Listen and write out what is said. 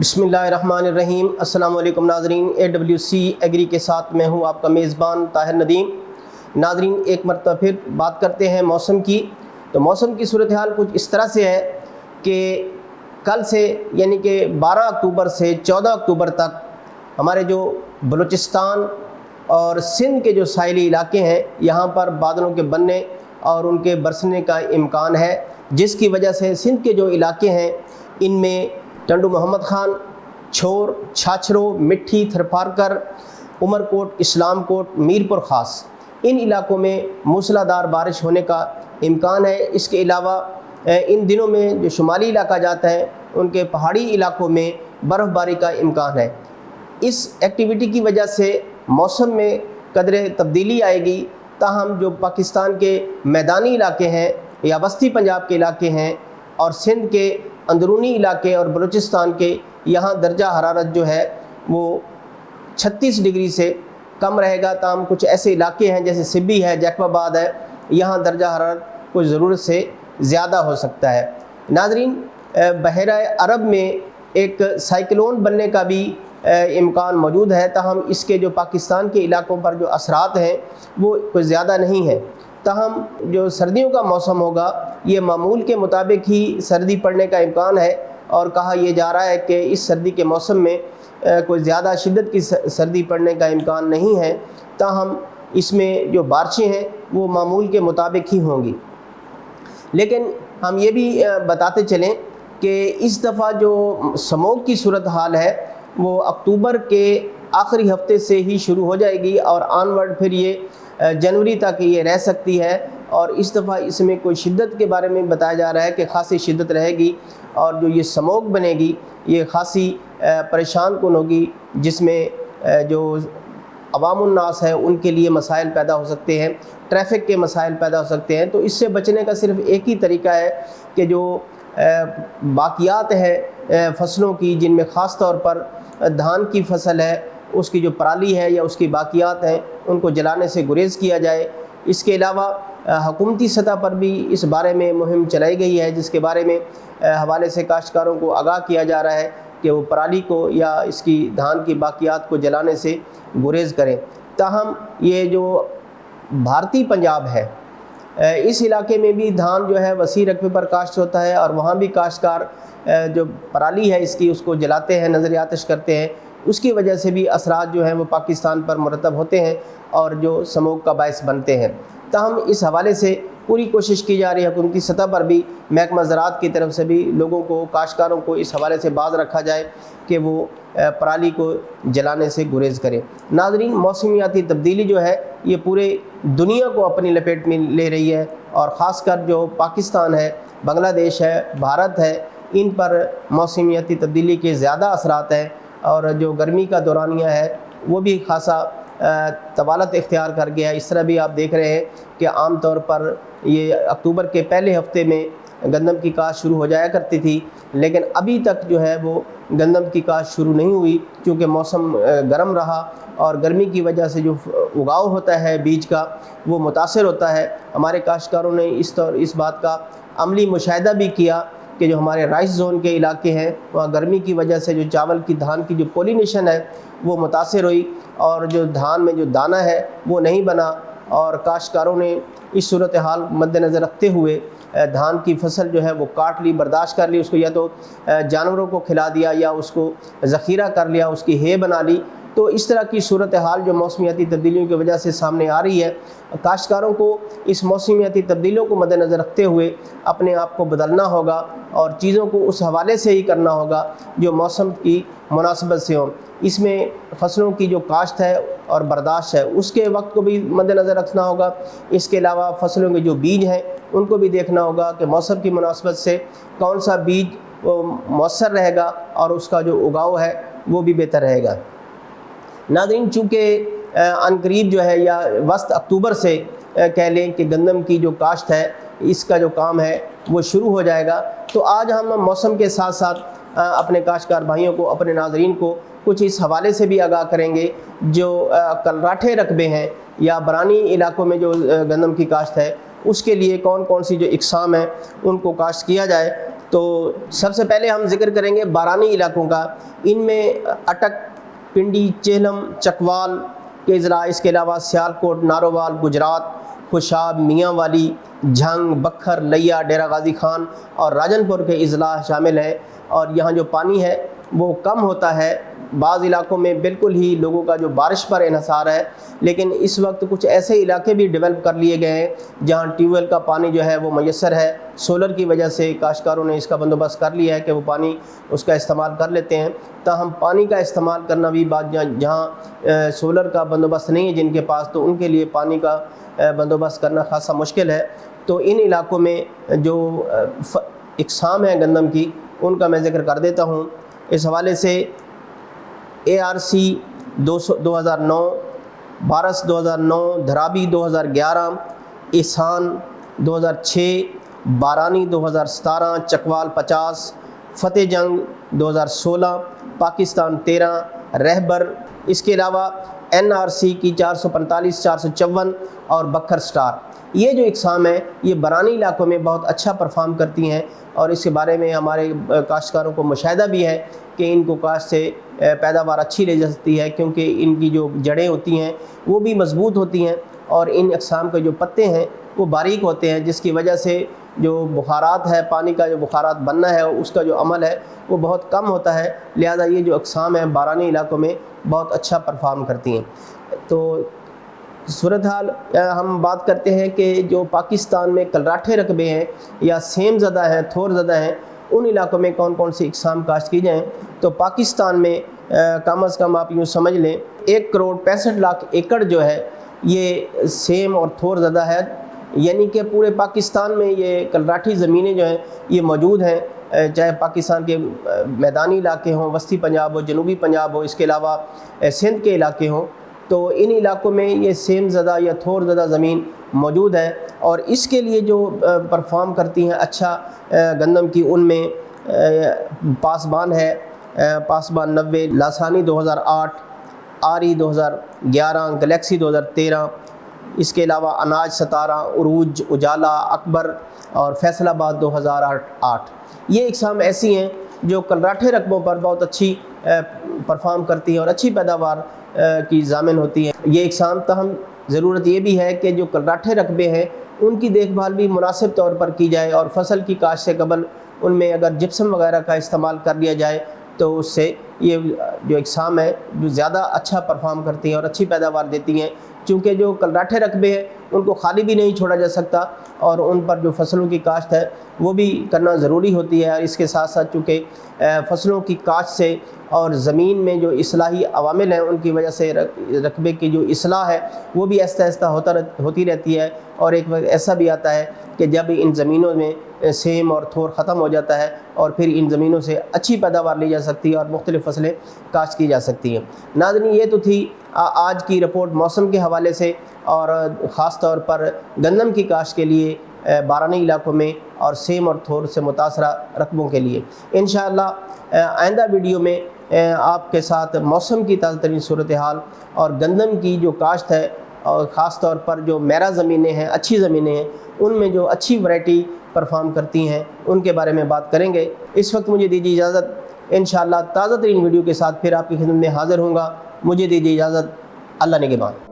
बिस्मिल्लाहिर्रहमानिर्रहीम। अस्सलाम वालेकुम नाज़रीन, AWC एग्री के साथ मैं हूँ आपका मेज़बान ताहिर नदीम। नाज़रीन, एक मरतबा फिर बात करते हैं मौसम की। तो मौसम की सूरत हाल कुछ इस तरह से है कि कल से यानी कि 12 अक्टूबर से 14 अक्टूबर तक हमारे जो बलूचिस्तान और सिंध के जो साहिली इलाके हैं, यहाँ पर बादलों के बनने और उनके बरसने का इम्कान है, जिसकी वजह से सिंध के जो इलाके हैं इनमें टंडू मोहम्मद खान, छोर, छाछरो, मिट्ठी, थरपारकर, उमरकोट, इस्लाम कोट, मीरपुर ख़ास, इन इलाकों में मूसलाधार बारिश होने का इम्कान है। इसके अलावा इन दिनों में जो शुमाली इलाका जाता है उनके पहाड़ी इलाकों में बर्फ़बारी का इम्कान है। इस एक्टिविटी की वजह से मौसम में कदरे तब्दीली आएगी, ताहम जो पाकिस्तान के मैदानी इलाके हैं या वस्ती पंजाब के इलाके हैं और सिंध के अंदरूनी इलाके और बलूचिस्तान के, यहाँ दर्जा हरारत जो है वो 36 डिग्री से कम रहेगा। ताहम कुछ ऐसे इलाके हैं जैसे सिब्बी है, जैकबाबाद है, यहाँ दर्जा हरारत कुछ ज़रूरत से ज़्यादा हो सकता है। नाज़रीन, बहरा अरब में एक साइक्लोन बनने का भी इम्कान मौजूद है, ताहम इसके जो पाकिस्तान के इलाकों पर जो असरात हैं वो कुछ ज़्यादा नहीं है। ताहम जो सर्दियों का मौसम होगा ये मामूल के मुताबिक ही सर्दी पड़ने का इम्कान है, और कहा यह जा रहा है कि इस सर्दी के मौसम में कोई ज़्यादा शिद्दत की सर्दी पड़ने का इम्कान नहीं है। ताहम इसमें जो बारिशें हैं वो मामूल के मुताबिक ही होंगी। लेकिन हम ये भी बताते चलें कि इस दफ़ा जो स्मोक की सूरत हाल है वो अक्टूबर के आखिरी हफ्ते से ही शुरू हो जाएगी और ऑनवर्ड फिर ये जनवरी तक ये रह सकती है। और इस दफ़ा इसमें कोई शिद्दत के बारे में बताया जा रहा है कि ख़ासी शिद्दत रहेगी, और जो ये स्मोक बनेगी ये ख़ासी परेशान कुन होगी, जिसमें जो अवामुन्नास है उनके लिए मसाइल पैदा हो सकते हैं, ट्रैफिक के मसाइल पैदा हो सकते हैं। तो इससे बचने का सिर्फ एक ही तरीका है कि जो बाकियात है फसलों की, जिनमें ख़ास तौर पर धान की फसल है, उसकी जो पराली है या उसकी बाकियात हैं उनको जलाने से गुरेज़ किया जाए। इसके अलावा हुकूमती सतह पर भी इस बारे में मुहिम चलाई गई है, जिसके बारे में हवाले से काश्तकारों को आगाह किया जा रहा है कि वो पराली को या इसकी धान की बाकियात को जलाने से गुरेज़ करें। ताहम ये जो भारतीय पंजाब है, इस इलाके में भी धान जो है वसी रकबे पर काश्त होता है, और वहाँ भी काश्तकार जो पराली है इसकी उसको जलाते हैं, नज़र आतिश करते हैं। उसकी वजह से भी असरात जो हैं वो पाकिस्तान पर मुरतब होते हैं और जो स्मोक का बायस बनते हैं। ताहम इस हवाले से पूरी कोशिश की जा रही है हुकूमती सतह पर भी, महकमा ज़राअत की तरफ से भी लोगों को, काश्तकारों को इस हवाले से बाज़ रखा जाए कि वो पराली को जलाने से गुरेज़ करें। नाज़रीन, मौसमियाती तब्दीली जो है ये पूरे दुनिया को अपनी लपेट में ले रही है, और ख़ासकर जो पाकिस्तान है, बांग्लादेश है, भारत है, इन पर मौसमियाती तब्दीली के ज़्यादा असरात हैं। और जो गर्मी का दौरानिया है वो भी खासा तवालत इख्तियार कर गया है। इस तरह भी आप देख रहे हैं कि आम तौर पर ये अक्टूबर के पहले हफ्ते में गंदम की काश्त शुरू हो जाया करती थी, लेकिन अभी तक जो है वो गंदम की काश्त शुरू नहीं हुई, क्योंकि मौसम गर्म रहा और गर्मी की वजह से जो उगाव होता है बीज का वो मुतासर होता है। हमारे काश्तकारों ने इस बात का अमली मुशाहिदा भी किया कि जो हमारे राइस जोन के इलाके हैं वहाँ गर्मी की वजह से जो चावल की धान की जो पोलिनेशन है वो मुतासर हुई, और जो धान में जो दाना है वो नहीं बना, और काश्तकारों ने इस सूरत हाल मद्देनज़र रखते हुए धान की फसल जो है वो काट ली, बर्दाश्त कर ली, उसको या तो जानवरों को खिला दिया या उसको ज़ख़ीरा कर लिया, उसकी हे बना ली। तो इस तरह की सूरत हाल जो मौसमियाती तब्दीलियों की वजह से सामने आ रही है, काश्तकारों को इस मौसमियाती तब्दीलियों को मद्देनज़र रखते हुए अपने आप को बदलना होगा और चीज़ों को उस हवाले से ही करना होगा जो मौसम की मुनासिबत से हो। इसमें फसलों की जो काश्त है और बर्दाश्त है उसके वक्त को भी मद्देनज़र रखना होगा। इसके अलावा फसलों के जो बीज हैं उनको भी देखना होगा कि मौसम की मुनासिबत से कौन सा बीज वो मौसर रहेगा और उसका जो उगाव है वो भी बेहतर रहेगा। नाज़रीन, चूँकि अनकरीब जो है या वस्त अक्टूबर से कह लें कि गंदम की जो काश्त है इसका जो काम है वो शुरू हो जाएगा, तो आज हम मौसम के साथ साथ अपने काश्तकार भाइयों को, अपने नाज़रीन को कुछ इस हवाले से भी आगाह करेंगे जो कलराठे रकबे हैं या बरानी इलाकों में जो गंदम की काश्त है उसके लिए कौन कौन सी जो इकसाम है उनको काश्त किया जाए, تو سب سے پہلے ہم ذکر کریں گے بارانی علاقوں کا۔ ان میں اٹک، پنڈی، چہلم، چکوال کے اضلاع، اس کے علاوہ سیالکوٹ، نارووال، گجرات، خوشاب، میاں والی، جھنگ، بکھر، لیا، ڈیرہ غازی خان اور راجن پور کے اضلاع شامل ہیں۔ اور یہاں جو پانی ہے وہ کم ہوتا ہے، بعض علاقوں میں بالکل ہی لوگوں کا جو بارش پر انحصار ہے، لیکن اس وقت کچھ ایسے علاقے بھی ڈیولپ کر لیے گئے ہیں جہاں ٹیوب ویل کا پانی جو ہے وہ میسر ہے۔ سولر کی وجہ سے کاشتکاروں نے اس کا بندوبست کر لیا ہے کہ وہ پانی اس کا استعمال کر لیتے ہیں۔ تاہم پانی کا استعمال کرنا بھی جہاں سولر کا بندوبست نہیں ہے جن کے پاس، تو ان کے لیے پانی کا بندوبست کرنا خاصا مشکل ہے۔ تو ان علاقوں میں جو اقسام ہیں گندم کی، ان کا میں ذکر کر دیتا ہوں۔ اس حوالے سے ARC 2009، بارس 2009، دھرابی 2011، احسان 2006، بارانی 2017، چکوال 50، فتح جنگ 2016، پاکستان 13، رہبر، اس کے علاوہ NRC کی 445، 454 اور بکھر سٹار۔ یہ جو اقسام ہیں یہ برانی علاقوں میں بہت اچھا پرفارم کرتی ہیں، اور اس کے بارے میں ہمارے کاشتکاروں کو مشاہدہ بھی ہے کہ ان کو کاشت سے پیداوار اچھی لے جا سکتی ہے، کیونکہ ان کی جو جڑیں ہوتی ہیں وہ بھی مضبوط ہوتی ہیں، اور ان اقسام کے جو پتے ہیں وہ باریک ہوتے ہیں، جس کی وجہ سے جو بخارات ہے، پانی کا جو بخارات بننا ہے اس کا جو عمل ہے وہ بہت کم ہوتا ہے، لہذا یہ جو اقسام ہیں بارانی علاقوں میں بہت اچھا پرفارم کرتی ہیں۔ تو صورتحال ہم بات کرتے ہیں کہ جو پاکستان میں کلراٹھے رقبے ہیں یا سیم زدہ ہیں، تھور زدہ ہیں، ان علاقوں میں کون کون سی اقسام کاشت کی جائیں۔ تو پاکستان میں کم از کم آپ یوں سمجھ لیں 1,65,00,000 ایکڑ جو ہے یہ سیم اور تھور زدہ ہے، یعنی کہ پورے پاکستان میں یہ کلراٹھی زمینیں جو ہیں یہ موجود ہیں، چاہے پاکستان کے میدانی علاقے ہوں، وسطی پنجاب ہو، جنوبی پنجاب ہو، اس کے علاوہ سندھ کے علاقے ہوں، تو ان علاقوں میں یہ سیم زدہ یا تھور زدہ زمین موجود ہے۔ اور اس کے لیے جو پرفارم کرتی ہیں اچھا گندم کی، ان میں پاسبان ہے، پاسبان 90، لاسانی 2008، آری 2011، گلیکسی 2013، اس کے علاوہ اناج 17، عروج، اجالا، اکبر اور فیصل آباد 2008۔ یہ اقسام ایسی ہیں جو کلراٹھے رقبوں پر بہت اچھی پرفارم کرتی ہیں اور اچھی پیداوار کی ضامن ہوتی ہیں۔ یہ اقسام تاہم ضرورت یہ بھی ہے کہ جو کلراٹھے رقبے ہیں ان کی دیکھ بھال بھی مناسب طور پر کی جائے، اور فصل کی کاشت سے قبل ان میں اگر جپسم وغیرہ کا استعمال کر لیا جائے تو اس سے یہ جو اقسام ہے جو زیادہ اچھا پرفارم کرتی ہیں اور اچھی پیداوار دیتی ہیں، چونکہ جو کلراٹھے رقبے ہیں ان کو خالی بھی نہیں چھوڑا جا سکتا، اور ان پر جو فصلوں کی کاشت ہے وہ بھی کرنا ضروری ہوتی ہے۔ اور اس کے ساتھ ساتھ چونکہ فصلوں کی کاشت سے اور زمین میں جو اصلاحی عوامل ہیں ان کی وجہ سے رقبے کی جو اصلاح ہے وہ بھی آہستہ آہستہ ہوتی رہتی ہے، اور ایک وقت ایسا بھی آتا ہے کہ جب ان زمینوں میں سیم اور تھور ختم ہو جاتا ہے اور پھر ان زمینوں سے اچھی پیداوار لی جا سکتی ہے اور مختلف فصلیں کاشت کی جا سکتی ہیں۔ ناظرین، یہ تو تھی آج کی رپورٹ موسم کے حوالے سے، اور خاص طور پر گندم کی کاشت کے لیے بارانی علاقوں میں اور سیم اور تھور سے متاثرہ رقبوں کے لیے۔ انشاءاللہ آئندہ ویڈیو میں آپ کے ساتھ موسم کی تازہ ترین صورتحال اور گندم کی جو کاشت ہے، اور خاص طور پر جو میرا زمینیں ہیں، اچھی زمینیں ہیں، ان میں جو اچھی ورائٹی پرفارم کرتی ہیں ان کے بارے میں بات کریں گے۔ اس وقت مجھے دیجیے اجازت، انشاءاللہ تازہ ترین ویڈیو کے ساتھ پھر آپ کی خدمت میں حاضر ہوں گا۔ مجھے دیجیے اجازت، اللہ نگہبان۔